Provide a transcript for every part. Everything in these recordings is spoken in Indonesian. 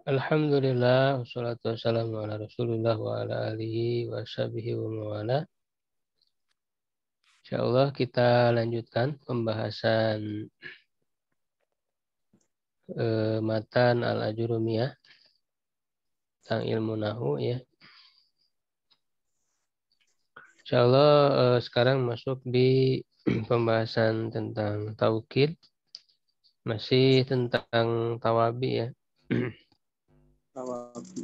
Alhamdulillah, wassalatu wassalamu ala Rasulillah wa ala alihi wa sahbihi wa mawala. Insyaallah kita lanjutkan pembahasan matan al-Ajurumiyah tentang ilmu nahu ya. Insyaallah sekarang masuk di pembahasan tentang taukid, masih tentang tawabi ya. Tawabi.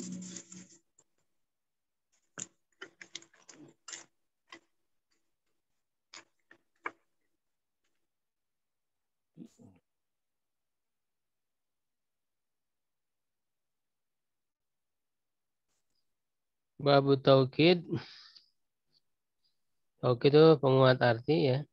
Babu taukid. Taukid itu penguat arti ya.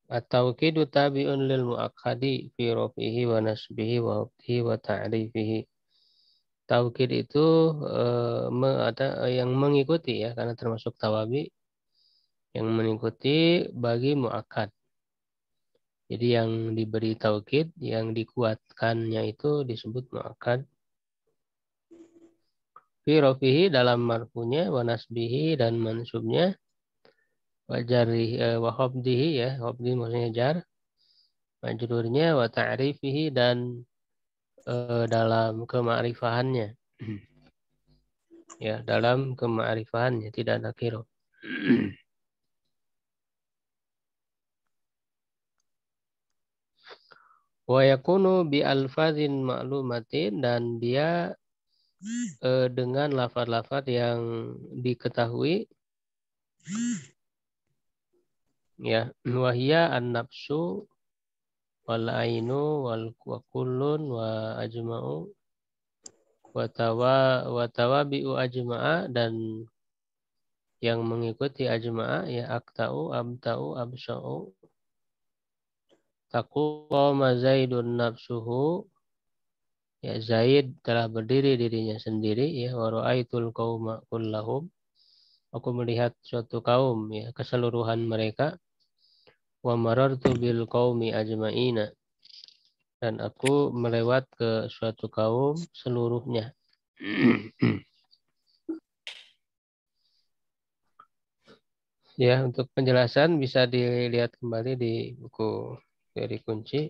At-taukidu tabi'un lil mu'akkadi fi rafihi wa nasbihi wa hubtihi wa ta'rifihi. Taukid itu ada yang mengikuti ya, karena termasuk tawabi yang mengikuti bagi mu'akkad. Jadi yang diberi taukid, yang dikuatkannya itu disebut mu'akkad. Fi rafihi dalam marfunya, wa nasbihi dan mansubnya, wa jarrihi wa hubdihi ya, hubdi maksudnya jar, majrurnya, wa ta'rifihi dan dalam kema'rifahannya. Ya, dalam kema'rifahannya tidak nakiro. Wa yakunu bi alfazin ma'lumatin dan dia dengan lafaz-lafaz yang diketahui ya, wahia an-nafsu wal ainu wal kullun wa ajma'u wa tawabi'u ajma'a dan yang mengikuti ajma'a ya akta'u abta'u absa'u taquma zaidun nafsuhu ya Zaid telah berdiri dirinya sendiri ya wa ra'aitul qauma kullahum aku melihat suatu kaum ya keseluruhan mereka wa marartu bil qaumi ajma'ina dan aku melewat ke suatu kaum seluruhnya. Ya, untuk penjelasan bisa dilihat kembali di buku teori kunci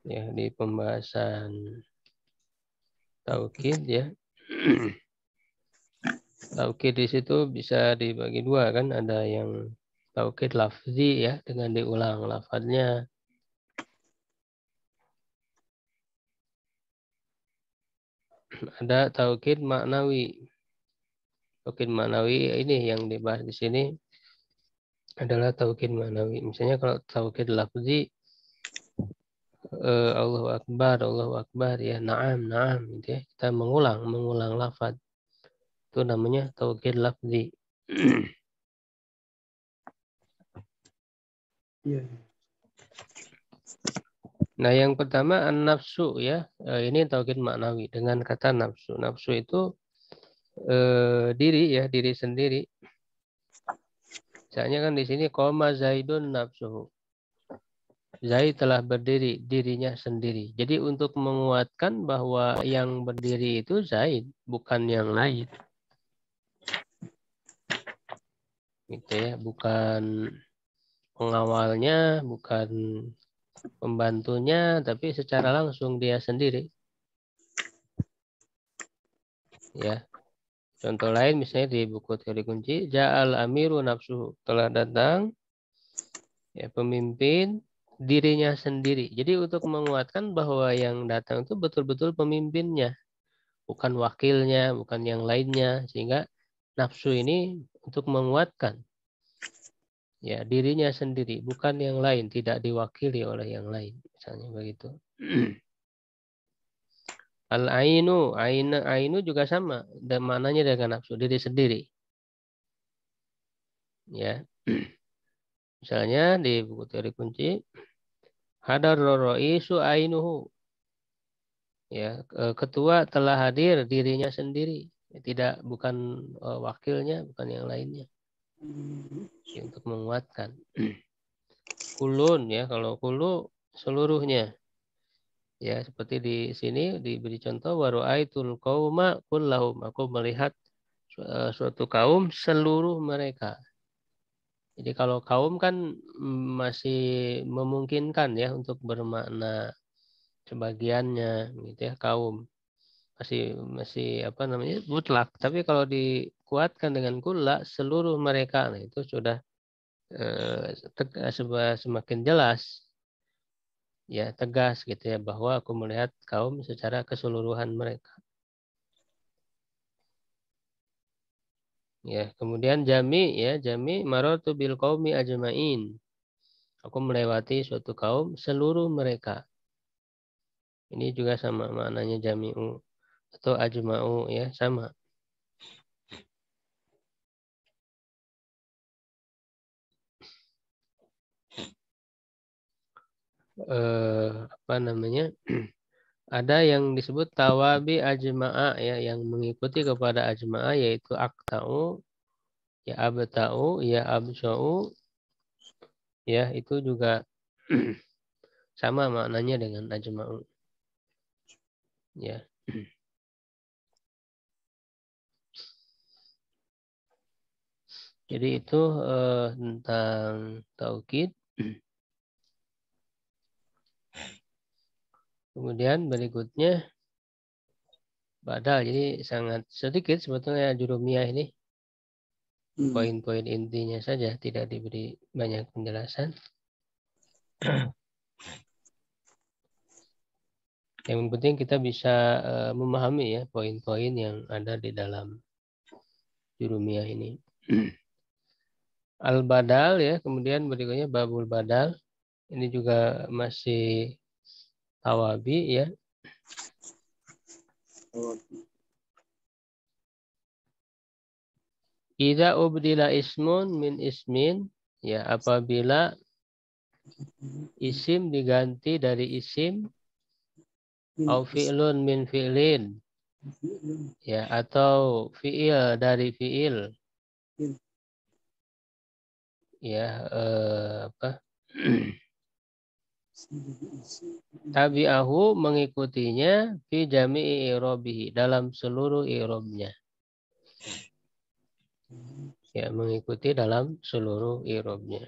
ya di pembahasan taukid ya. Taukid di situ bisa dibagi dua kan, ada yang taukid lafzi ya dengan diulang lafadznya. Ada taukid maknawi. Taukid maknawi ini yang dibahas di sini adalah taukid maknawi. Misalnya kalau taukid lafzi Allahu Akbar ya, na'am, na'am gitu ya. Kita mengulang lafaz. Itu namanya taukid lafzi. Iya. Nah, yang pertama an-nafsu ya. Ini taukid maknawi dengan kata nafsu. Nafsu itu diri ya, diri sendiri. Misalnya kan di sini qoma Zaidun nafsuhu. Zaid telah berdiri dirinya sendiri. Jadi untuk menguatkan bahwa yang berdiri itu Zaid, bukan yang lain. Gitu ya, bukan pengawalnya, bukan pembantunya, tapi secara langsung dia sendiri. Ya. Contoh lain misalnya di buku teori kunci, Ja'al amiru nafsuhu, telah datang ya pemimpin dirinya sendiri. Jadi untuk menguatkan bahwa yang datang itu betul-betul pemimpinnya, bukan wakilnya, bukan yang lainnya, sehingga nafsu ini untuk menguatkan ya dirinya sendiri, bukan yang lain, tidak diwakili oleh yang lain, misalnya begitu. Al-ainu, ainu juga sama, dan maknanya dengan nafsu diri sendiri. Ya. Misalnya di buku teori kunci, hadar roisu ainuhu. Ya, ketua telah hadir dirinya sendiri, bukan wakilnya, bukan yang lainnya. Ya, untuk menguatkan. Kulun ya, kalau kulu seluruhnya. Ya, seperti di sini diberi contoh wa ra'aitul qauma kullahum. Aku melihat suatu kaum seluruh mereka. Jadi kalau kaum kan masih memungkinkan ya untuk bermakna sebagiannya gitu ya, kaum. Masih apa namanya? Mutlak. Tapi kalau dikuatkan dengan kulla seluruh mereka, nah itu sudah semakin jelas ya, tegas gitu ya, bahwa aku melihat kaum secara keseluruhan mereka. Ya, kemudian jami marartu bil qaumi ajmain. Aku melewati suatu kaum seluruh mereka. Ini juga sama maknanya jami'u atau ajma'u ya, sama. Apa namanya? Ada yang disebut tawabi ajma'a ya, yang mengikuti kepada ajma'a, yaitu akta'u, ya abta'u, ya absya'u, ya itu juga sama maknanya dengan ajma'u. Ya. Jadi itu tentang taukid. Kemudian berikutnya badal. Jadi sangat sedikit sebetulnya jurumiyah ini. Poin-poin intinya saja, tidak diberi banyak penjelasan. Yang penting kita bisa memahami ya poin-poin yang ada di dalam jurumiyah ini. Al-badal ya, kemudian berikutnya babul badal. Ini juga masih tawabi ya. Idza ubdila ismun min ismin, ya apabila isim diganti dari isim, au fi'lun min fi'lin, ya atau fi'il dari fi'il, ya apa? Tabi'ahu mengikutinya fi jami'i i'rabihi, dalam seluruh i'rabnya. Ya, mengikuti dalam seluruh i'rabnya.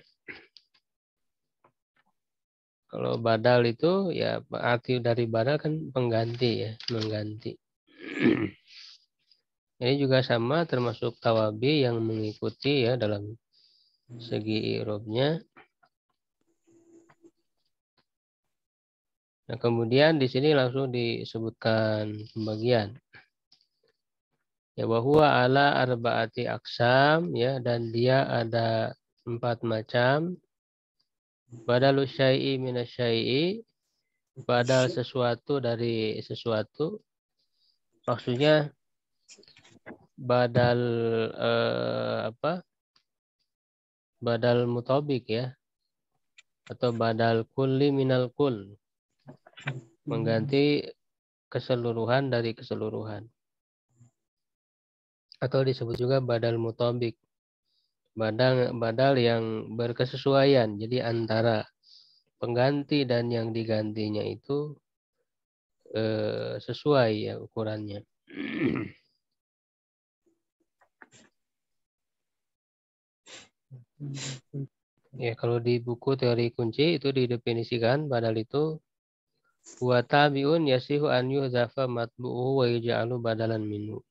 Kalau badal itu ya arti dari badal kan pengganti ya, mengganti. Ini juga sama, termasuk tawabi yang mengikuti ya dalam segi i'rabnya. Nah, kemudian di sini langsung disebutkan pembagian. Ya, bahwa ala arba'ati aksam ya, dan dia ada 4 macam. Badal syai'i minasyai'i, badal sesuatu dari sesuatu. Maksudnya badal apa? Badal mutabik ya, atau badal kulli minal kul, mengganti keseluruhan dari keseluruhan. Atau disebut juga badal mutabik, badal yang berkesesuaian. Jadi antara pengganti dan yang digantinya itu sesuai ya ukurannya. Ya, kalau di buku teori kunci itu didefinisikan badal itu wa tabi'un yasihu an yuhzafa matbu'uhu wa yuj'alu badalan minhu.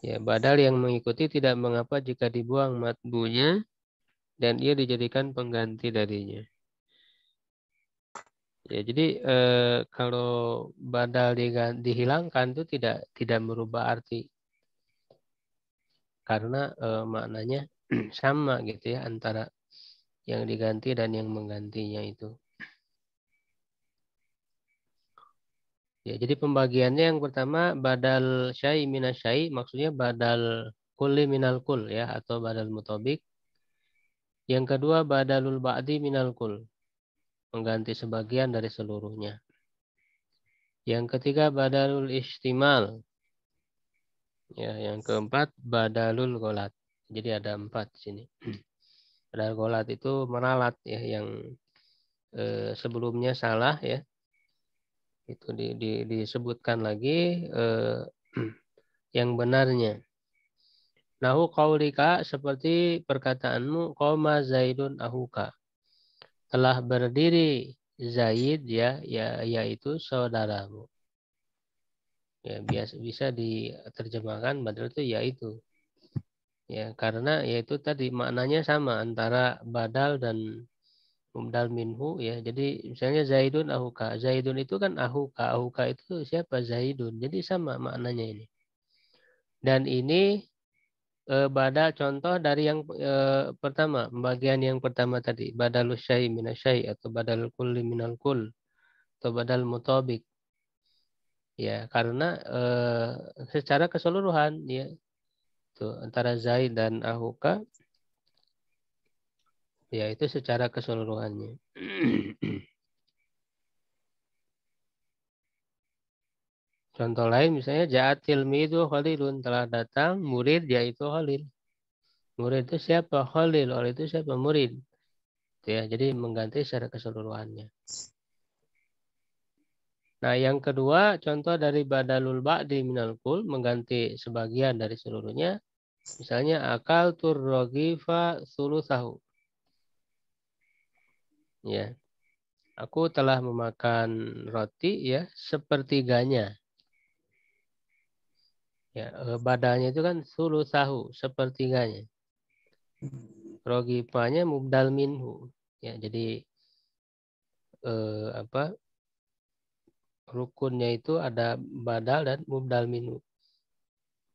Ya, badal yang mengikuti tidak mengapa jika dibuang matbu'nya dan ia dijadikan pengganti darinya. Ya, jadi kalau badal dihilangkan itu tidak merubah arti, karena maknanya sama gitu ya antara yang diganti dan yang menggantinya itu. Ya, jadi pembagiannya yang pertama badal syai minasyai, maksudnya badal kulli minal kul ya, atau badal mutabik. Yang kedua badalul ba'di minal kul, mengganti sebagian dari seluruhnya. Yang ketiga badalul istimal. Ya, yang keempat badalul golat. Jadi ada 4 di sini. Badal golat itu meralat ya, yang sebelumnya salah ya. Itu disebutkan lagi yang benarnya. Nahu qaulika seperti perkataanmu qoma Zaidun ahuka. Telah berdiri Zaid ya yaitu saudaramu. Ya biasa bisa diterjemahkan badal itu yaitu. Ya karena yaitu tadi maknanya sama antara badal dan mubdal minhu ya. Jadi misalnya Zaidun ahuka. Zaidun itu kan ahuka. Ahuka itu siapa? Zaidun. Jadi sama maknanya ini. Dan ini badal contoh dari yang pertama, bagian yang pertama tadi, badalus syai minasyai atau badal kulli minal kul atau badal mutabik. Ya, karena secara keseluruhan ya tuh antara Zaid dan ahuka ya itu secara keseluruhannya. Contoh lain misalnya ja'at tilmidu Khalilun, telah datang murid yaitu Khalil. Murid itu siapa? Khalil. Khalil itu siapa? Murid. Ya, jadi mengganti secara keseluruhannya. Nah, yang kedua contoh dari badalul ba'di minal kul mengganti sebagian dari seluruhnya. Misalnya akal turrogifa sulusahu. Ya, aku telah memakan roti ya sepertiganya. Ya, badalnya itu kan sulusahu, sepertiganya. Rogifanya mubdal minhu. Ya, jadi rukunnya itu ada badal dan mubdal minhu.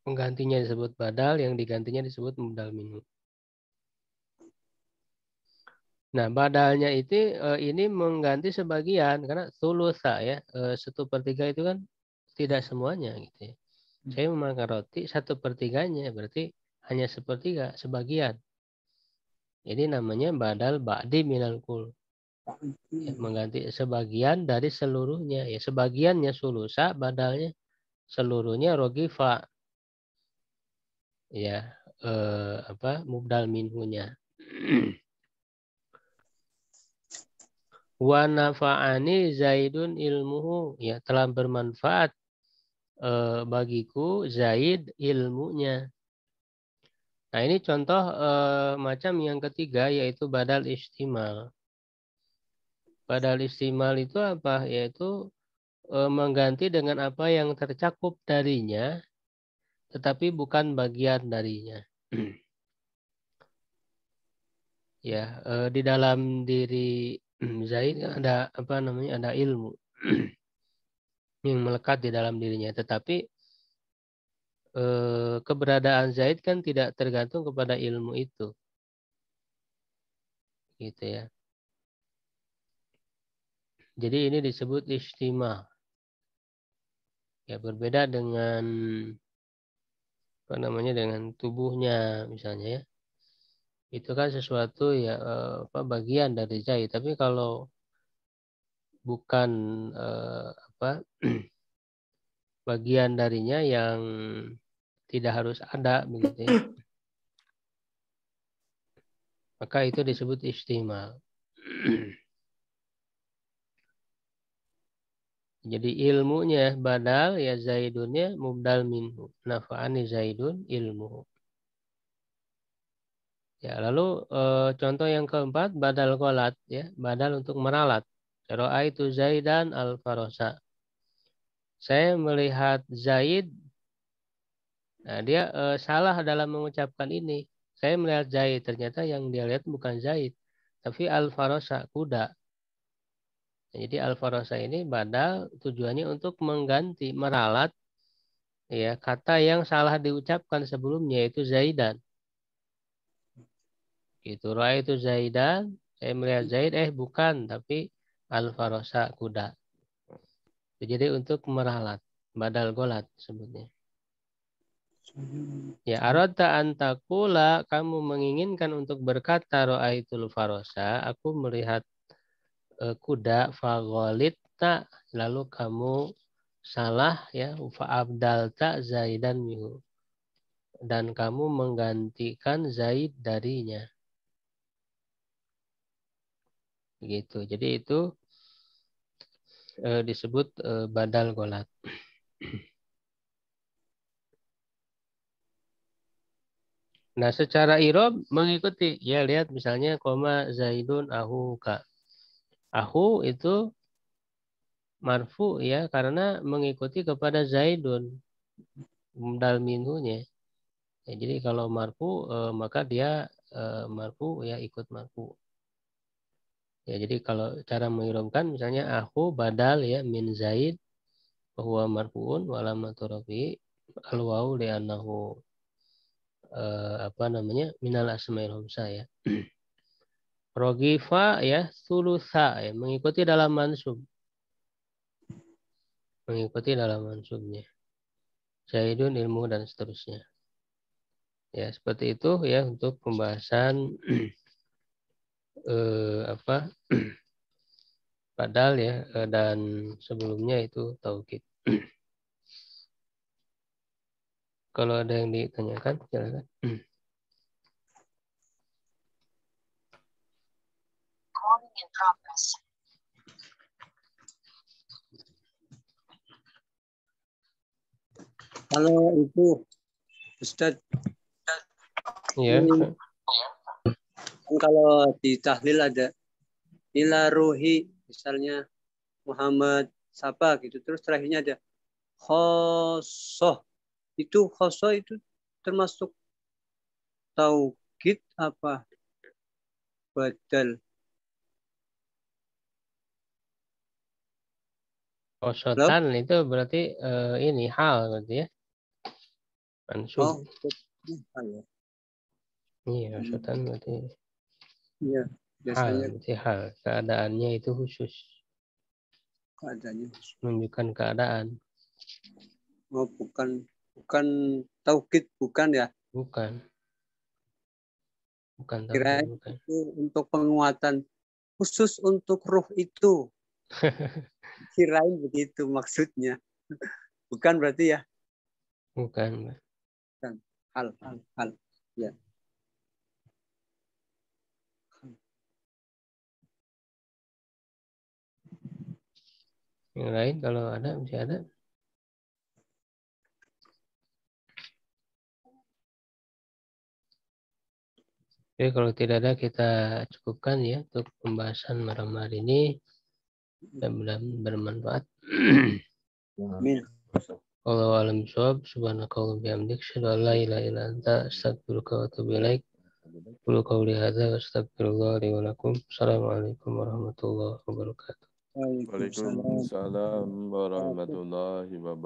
Penggantinya disebut badal, yang digantinya disebut mubdal minhu. Nah, badalnya itu ini mengganti sebagian karena sulusa ya, 1/3 itu kan tidak semuanya gitu ya. Saya memakan roti 1/3-nya, berarti hanya sepertiga, sebagian. Ini namanya badal ba'di minal kul. Ya, mengganti sebagian dari seluruhnya. Ya, sebagiannya sulusa, badalnya seluruhnya rogifa. Ya, mubdal minhunya. Wa nafa'ani Zaidun ilmuhu. Ya, telah bermanfaat bagiku Zaid ilmunya. Nah, ini contoh macam yang ketiga yaitu badal istimal. Badal istimal itu apa? Yaitu mengganti dengan apa yang tercakup darinya tetapi bukan bagian darinya. Ya, di dalam diri Zaid ada apa namanya? Ada ilmu yang melekat di dalam dirinya, tetapi keberadaan Zaid kan tidak tergantung kepada ilmu itu. Gitu ya. Jadi ini disebut istimal. Ya, berbeda dengan apa namanya dengan tubuhnya misalnya ya. Itu kan sesuatu ya bagian dari Zaid, tapi kalau bukan bagian darinya yang tidak harus ada begitu ya. Maka itu disebut istimal. Jadi ilmunya badal ya Zaidunnya mubdal minhu. Nafa'ani Zaidun ilmu. Ya, lalu contoh yang keempat badal qolat ya, badal untuk meralat. Ra'aitu Zaidan al-Farosa. Saya melihat Zaid. Nah, dia salah dalam mengucapkan ini. Saya melihat Zaid, ternyata yang dia lihat bukan Zaid, tapi al-Farosa, kuda. Nah, jadi al-Farosa ini badal tujuannya untuk mengganti, meralat ya kata yang salah diucapkan sebelumnya yaitu Zaidan. Gitu. Ra'aitu Zaidan, saya melihat Zaid, bukan, tapi al-Farosa, kuda. Jadi untuk meralat, badal golat sebutnya. Ya, aradta antakula, kamu menginginkan untuk berkata ra'aitul farosa, aku melihat kuda, fagolita, lalu kamu salah ya, fa'abdalta Zaidan minhu, dan kamu menggantikan Zaid darinya. Begitu. Jadi itu disebut badal golat. Nah, secara irob mengikuti. Ya, lihat misalnya koma Zaidun ahuka. Ahu itu marfu ya karena mengikuti kepada Zaidun dal minhunya. Ya, jadi kalau marfu maka dia marfu ya ikut marfu. Ya, jadi kalau cara mengiromkan misalnya aku badal ya min Zaid bahwa marfuun walamatu rafi al wawu li'annahu apa namanya minal asmaul khamsah ya. Rogifa ya sulusa ya mengikuti dalam mansub. Mengikuti dalam mansubnya. Zaidun ilmu dan seterusnya. Ya, seperti itu ya untuk pembahasan apa padahal ya dan sebelumnya itu taukid. Kalau ada yang ditanyakan silakan. Kalau itu Ustadz, Iya. kalau di tahlil ada ila ruhi misalnya Muhammad siapa gitu, terus terakhirnya ada khosoh. Itu khosoh itu termasuk taukid apa badal? Halo? Kosotan itu berarti ini hal berarti ya. Mansub. Oh, ya. Iya, kosotan berarti Iya, hal, biasanya berarti hal. Keadaannya itu khusus. keadaannya. Menunjukkan keadaan. Oh, bukan taukid, bukan ya. Bukan. Bukan Kirain taukid, bukan. itu untuk penguatan khusus untuk ruh itu. Kirain begitu maksudnya. Bukan berarti ya. Bukan. Bukan. Hal. Ya. Yang lain kalau ada masih ada. Oke, kalau tidak ada kita cukupkan ya untuk pembahasan malam hari ini. Mudah-mudahan bermanfaat. Amin. Wallahu a'lam bishawab. Subhanakallahumma bihamdik, asyhadu an la ilaha illa anta, astaghfiruka wa atubu ilaik. Qulu qawli hadza wa astaghfirullah li wa lakum. Assalamualaikum warahmatullahi wabarakatuh. Waalaikumsalam. Waalaikumsalam warahmatullahi wabarakatuh.